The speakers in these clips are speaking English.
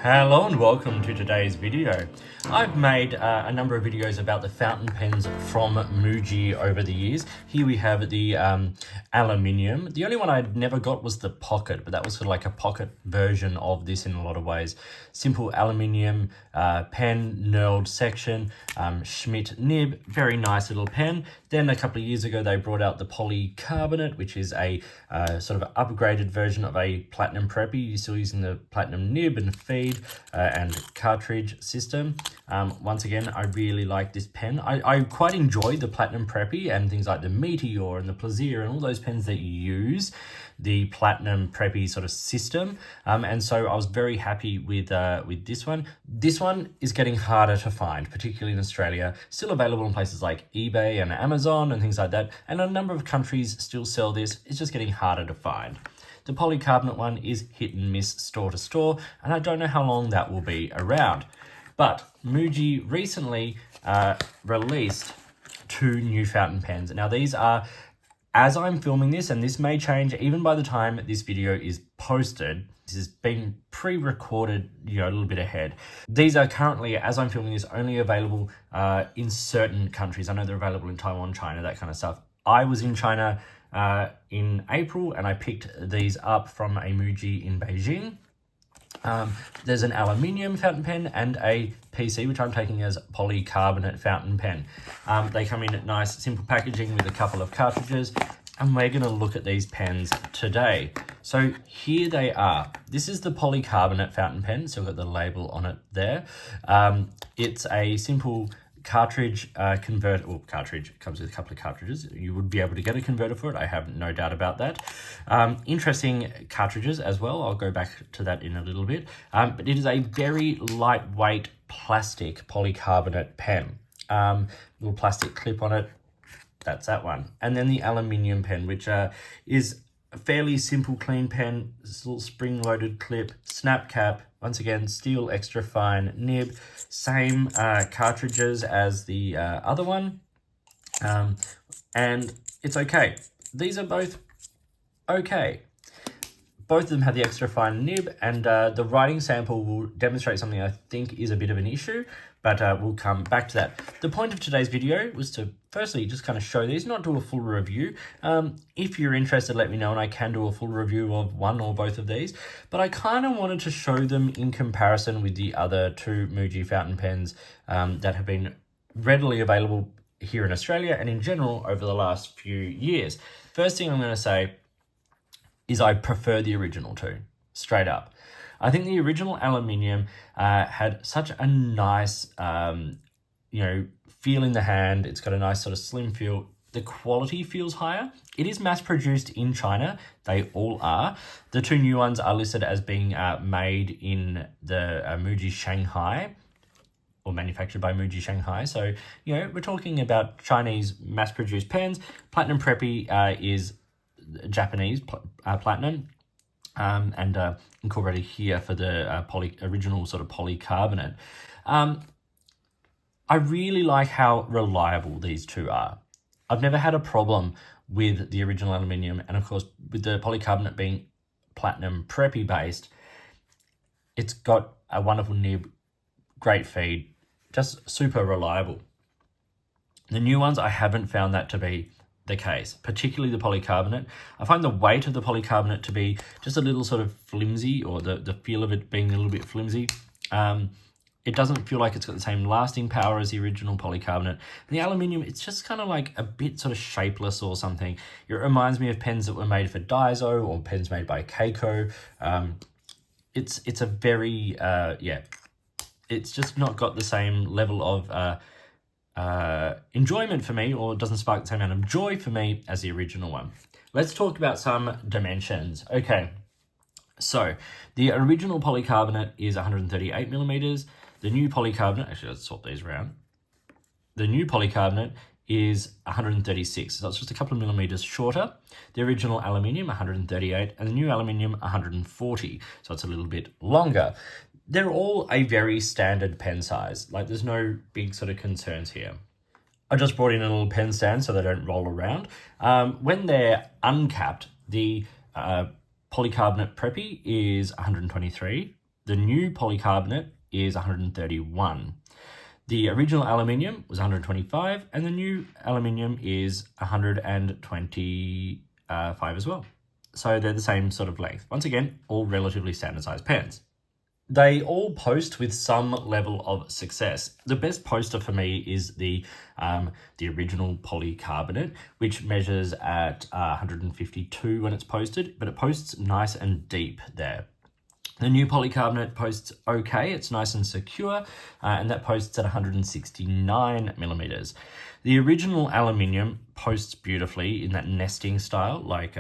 Hello and welcome to today's video. I've made a number of videos about the fountain pens from Muji over the years. Here we have the Aluminium. The only one I never got was the Pocket, but that was sort of like a pocket version of this in a lot of ways. Simple aluminium pen, knurled section, Schmidt nib, very nice little pen. Then a couple of years ago they brought out the Polycarbonate, which is a sort of upgraded version of a platinum preppy. You're still using the platinum nib and feed and cartridge system. Once again, I really like this pen. I quite enjoy the platinum preppy and things like the Meteor and the Plaisir and all those pens that use the platinum preppy sort of system. And so I was very happy with this one. This one is getting harder to find, particularly in Australia. Still available in places like eBay and Amazon and things like that. And a number of countries still sell this. It's just getting harder to find. The polycarbonate one is hit and miss store to store, and I don't know how long that will be around. But Muji recently released two new fountain pens. Now these are, as I'm filming this, and this may change even by the time this video is posted, this has been pre-recorded, a little bit ahead. These are currently, as I'm filming this, only available in certain countries. I know they're available in Taiwan, China, that kind of stuff. I was in China in April and I picked these up from a Muji in Beijing. There's an aluminium fountain pen and a PC, which I'm taking as polycarbonate fountain pen. They come in nice, simple packaging with a couple of cartridges, and we're going to look at these pens today. So here they are. This is the polycarbonate fountain pen, so we've got the label on it there. It's a simple cartridge converter. Well, cartridge comes with a couple of cartridges. You would be able to get a converter for it, I have no doubt about that. Interesting cartridges as well. I'll go back to that in a little bit. But it is a very lightweight plastic polycarbonate pen. Little plastic clip on it. That's that one. And then the aluminium pen, which is a fairly simple, clean pen. This little spring-loaded clip, snap cap. Once again, steel extra fine nib. Same cartridges as the other one. And it's okay. These are both okay. Both of them have the extra fine nib, and the writing sample will demonstrate something I think is a bit of an issue, but we'll come back to that. The point of today's video was to firstly just kind of show these, not do a full review. If you're interested, let me know and I can do a full review of one or both of these, but I kind of wanted to show them in comparison with the other two Muji fountain pens that have been readily available here in Australia and in general over the last few years. First thing I'm going to say is I prefer the original two, straight up. I think the original aluminium had such a nice, feel in the hand. It's got a nice sort of slim feel. The quality feels higher. It is mass-produced in China. They all are. The two new ones are listed as being made in the Muji Shanghai, or manufactured by Muji Shanghai. So, we're talking about Chinese mass-produced pens. Platinum Preppy is Japanese platinum, and incorporated here for the original sort of polycarbonate. I really like how reliable these two are. I've never had a problem with the original aluminium, and of course with the polycarbonate being platinum preppy based, it's got a wonderful nib, great feed, just super reliable. The new ones, I haven't found that to be the case, particularly the polycarbonate. I find the weight of the polycarbonate to be just a little sort of flimsy, or the feel of it being a little bit flimsy. It doesn't feel like it's got the same lasting power as the original polycarbonate. And the aluminium, it's just kind of like a bit sort of shapeless or something. It reminds me of pens that were made for Daiso or pens made by Kaco. It's a very, it's just not got the same level of enjoyment for me, or it doesn't spark the same amount of joy for me as the original one. Let's talk about some dimensions. Okay, so the original polycarbonate is 138 millimeters. The new polycarbonate, actually let's swap these around. The new polycarbonate is 136, so it's just a couple of millimeters shorter. The original aluminium, 138, and the new aluminium, 140, so it's a little bit longer. They're all a very standard pen size. Like, there's no big sort of concerns here. I just brought in a little pen stand so they don't roll around. When they're uncapped, the polycarbonate preppy is 123, The new polycarbonate is 131. The original aluminium was 125, and the new aluminium is 125 as well. So they're the same sort of length. Once again, all relatively standard sized pens. They all post with some level of success. The best poster for me is the original polycarbonate, which measures at 152 when it's posted, but it posts nice and deep there. The new polycarbonate posts okay, it's nice and secure, and that posts at 169 millimeters. The original aluminium posts beautifully in that nesting style, like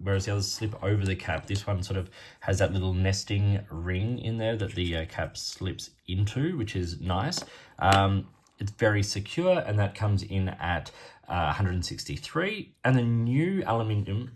whereas the others slip over the cap. This one sort of has that little nesting ring in there that the cap slips into, which is nice. It's very secure, and that comes in at 163. And the new aluminium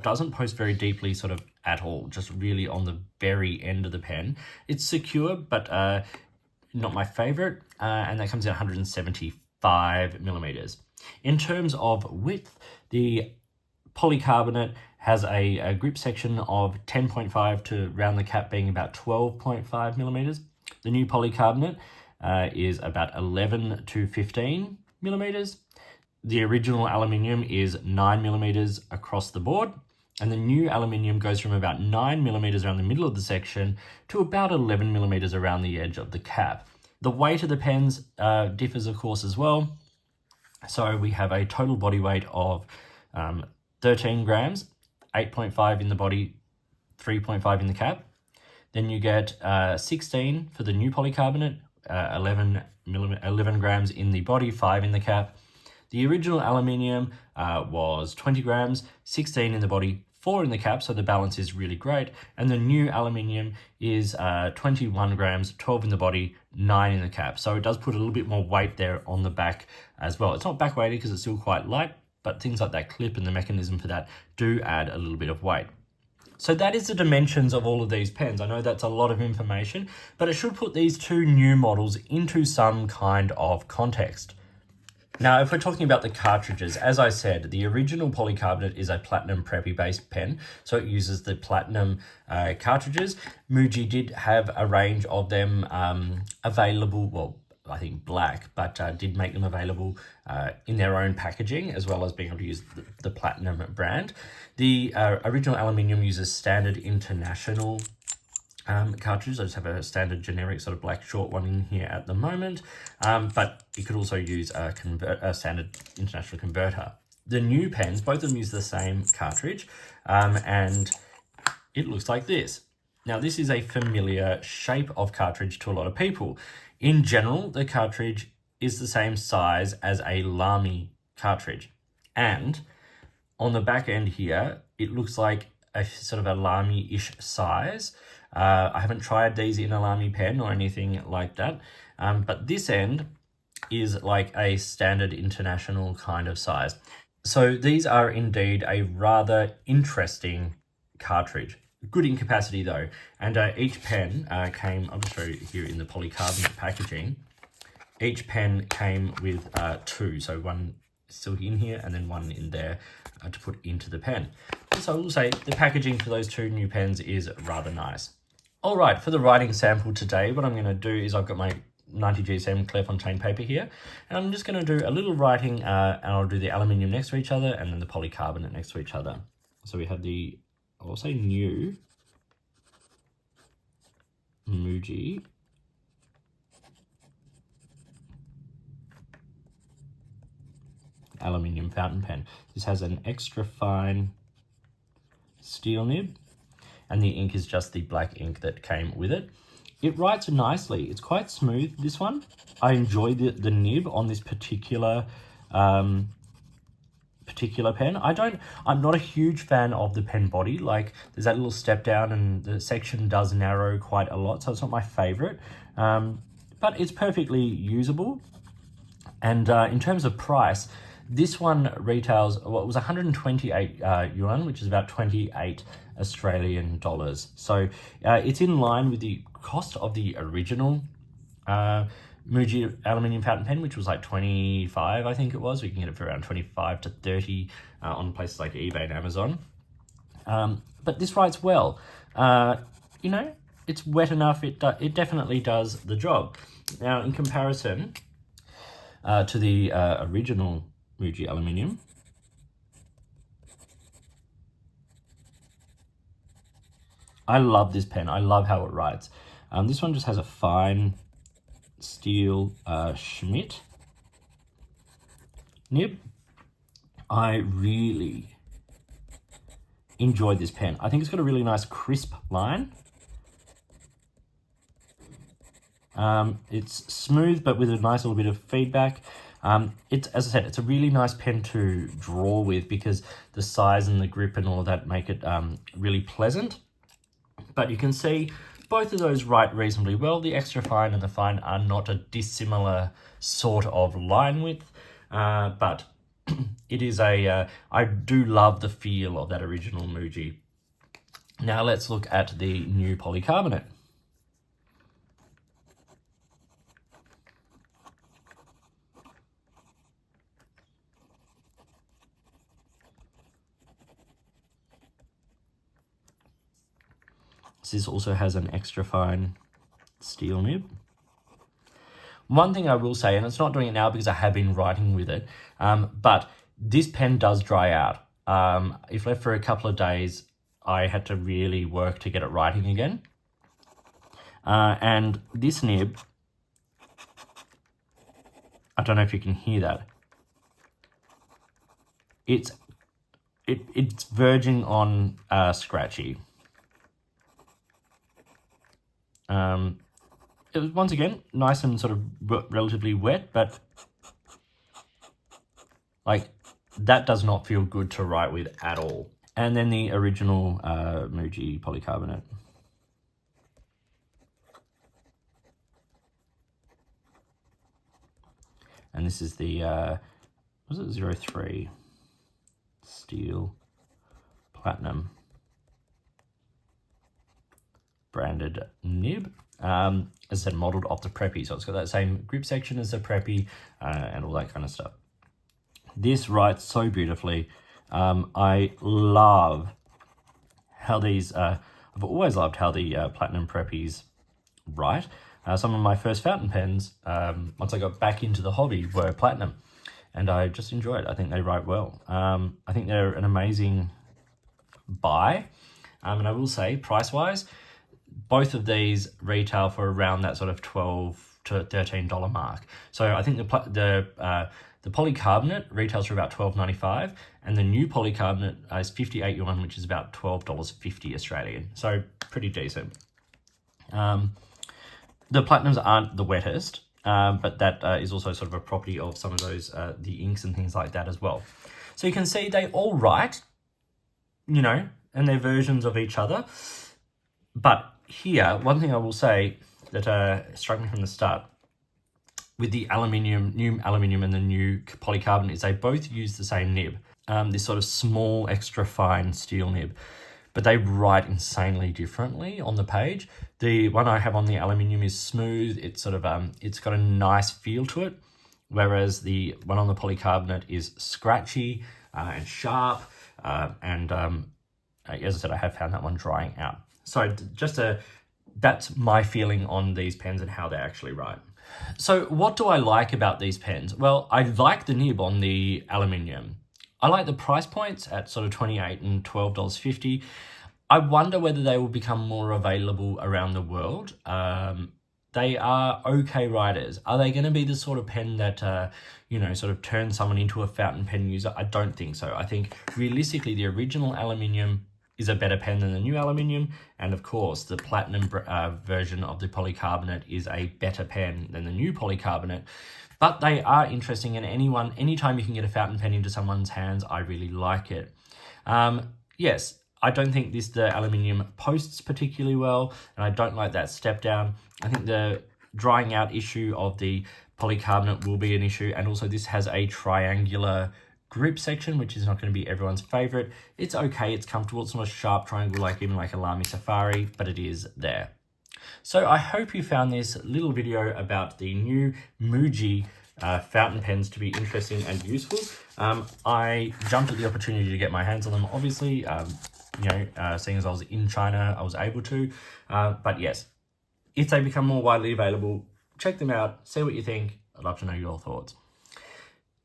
doesn't post very deeply sort of at all, just really on the very end of the pen. It's secure, but not my favorite, and that comes in 175 millimeters. In terms of width, the polycarbonate has a grip section of 10.5 to round the cap being about 12.5 millimeters. The new polycarbonate is about 11 to 15 millimeters. The original aluminium is 9 millimeters across the board, and the new aluminium goes from about 9 millimeters around the middle of the section to about 11 millimeters around the edge of the cap. The weight of the pens differs, of course, as well. So we have a total body weight of 13 grams, 8.5 in the body, 3.5 in the cap. Then you get 16 for the new polycarbonate, 11 grams in the body, 5 in the cap. The original aluminium was 20 grams, 16 in the body, 4 in the cap, so the balance is really great. And the new aluminium is 21 grams, 12 in the body, 9 in the cap. So it does put a little bit more weight there on the back as well. It's not back weighted because it's still quite light, but things like that clip and the mechanism for that do add a little bit of weight. So that is the dimensions of all of these pens. I know that's a lot of information, but it should put these two new models into some kind of context. Now, if we're talking about the cartridges, as I said, the original polycarbonate is a platinum preppy-based pen, so it uses the platinum cartridges. Muji did have a range of them available, well, I think black, but did make them available in their own packaging, as well as being able to use the platinum brand. The original aluminium uses standard international cartridge. I just have a standard generic sort of black short one in here at the moment, but you could also use a standard international converter. The new pens, both of them use the same cartridge, and it looks like this. Now, this is a familiar shape of cartridge to a lot of people. In general, the cartridge is the same size as a Lamy cartridge, and on the back end here, it looks like a sort of a Lamy-ish size. I haven't tried these in a Lamy pen or anything like that, but this end is like a standard international kind of size. So these are indeed a rather interesting cartridge. Good in capacity though, and each pen came, I'll just show you here in the polycarbonate packaging, each pen came with two, so one still in here and then one in there to put into the pen. So I will say the packaging for those two new pens is rather nice. All right, for the writing sample today, what I'm going to do is I've got my 90 GSM Clairefontaine paper here, and I'm just going to do a little writing, and I'll do the aluminium next to each other and then the polycarbonate next to each other. So we have the, I'll say new Muji aluminium fountain pen. This has an extra fine steel nib, and the ink is just the black ink that came with it. It writes nicely. It's quite smooth, this one. I enjoy the nib on this particular pen. I'm not a huge fan of the pen body. Like, there's that little step down and the section does narrow quite a lot, so it's not my favorite. But it's perfectly usable. And in terms of price, this one retails, well, it was 128 yuan, which is about 28 Australian dollars. So it's in line with the cost of the original Muji aluminium fountain pen, which was like 25, I think it was. We can get it for around 25 to 30 on places like eBay and Amazon. But this writes well. You know, it's wet enough. It definitely does the job. Now, in comparison to the original Muji Aluminium, I love this pen. I love how it writes. This one just has a fine steel Schmidt nib. I really enjoyed this pen. I think it's got a really nice crisp line. It's smooth, but with a nice little bit of feedback. It's, as I said, it's a really nice pen to draw with because the size and the grip and all of that make it really pleasant. But you can see both of those write reasonably well. The extra fine and the fine are not a dissimilar sort of line width, but it is a, I do love the feel of that original Muji. Now let's look at the new polycarbonate. This also has an extra fine steel nib. One thing I will say, and it's not doing it now because I have been writing with it, but this pen does dry out. If left for a couple of days, I had to really work to get it writing again. And this nib, I don't know if you can hear that. It's verging on scratchy. It was, once again, nice and sort of relatively wet, but like that does not feel good to write with at all. And then the original Muji polycarbonate. And this is the, was it 03 steel platinum branded nib. As I said, modelled off the Preppy, so it's got that same grip section as the Preppy and all that kind of stuff. This writes so beautifully. I love how these, I've always loved how the Platinum Preppies write. Some of my first fountain pens, once I got back into the hobby, were Platinum, and I just enjoy it. I think they write well. I think they're an amazing buy, and I will say, price-wise, both of these retail for around that sort of $12 to $13 mark. So I think the polycarbonate retails for about $12.95, and the new polycarbonate is 58 yuan, which is about $12.50 Australian. So pretty decent. The platinums aren't the wettest, but that is also sort of a property of some of those, the inks and things like that as well. So you can see they all write, you know, and they're versions of each other. But here, one thing I will say that struck me from the start with the aluminium, new aluminium and the new polycarbonate is they both use the same nib, this sort of small, extra fine steel nib, but they write insanely differently on the page. The one I have on the aluminium is smooth. It's sort of, it's got a nice feel to it, whereas the one on the polycarbonate is scratchy and sharp, and as I said, I have found that one drying out. So just that's my feeling on these pens and how they actually write. So what do I like about these pens? Well, I like the nib on the aluminium. I like the price points at sort of $28 and $12.50. I wonder whether they will become more available around the world. They are okay writers. Are they going to be the sort of pen that, you know, sort of turns someone into a fountain pen user? I don't think so. I think realistically, the original aluminium is a better pen than the new aluminium, and of course the platinum version of the polycarbonate is a better pen than the new polycarbonate. But they are interesting, and anytime you can get a fountain pen into someone's hands, I really like it. Yes, I don't think the aluminium posts particularly well, and I don't like that step down. I think the drying out issue of the polycarbonate will be an issue, and also this has a triangular grip section, which is not going to be everyone's favorite. It's okay, it's comfortable, it's not a sharp triangle like even like a Lamy Safari, but it is there. So I hope you found this little video about the new Muji fountain pens to be interesting and useful. I jumped at the opportunity to get my hands on them, obviously. you know, seeing as I was in China, I was able to. But yes, if they become more widely available, check them out, see what you think. I'd love to know your thoughts.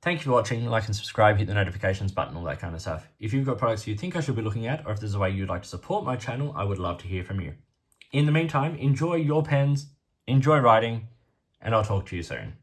Thank you for watching. Like and subscribe, hit the notifications button, all that kind of stuff. If you've got products you think I should be looking at, or if there's a way you'd like to support my channel, I would love to hear from you. In the meantime, enjoy your pens, enjoy writing, and I'll talk to you soon.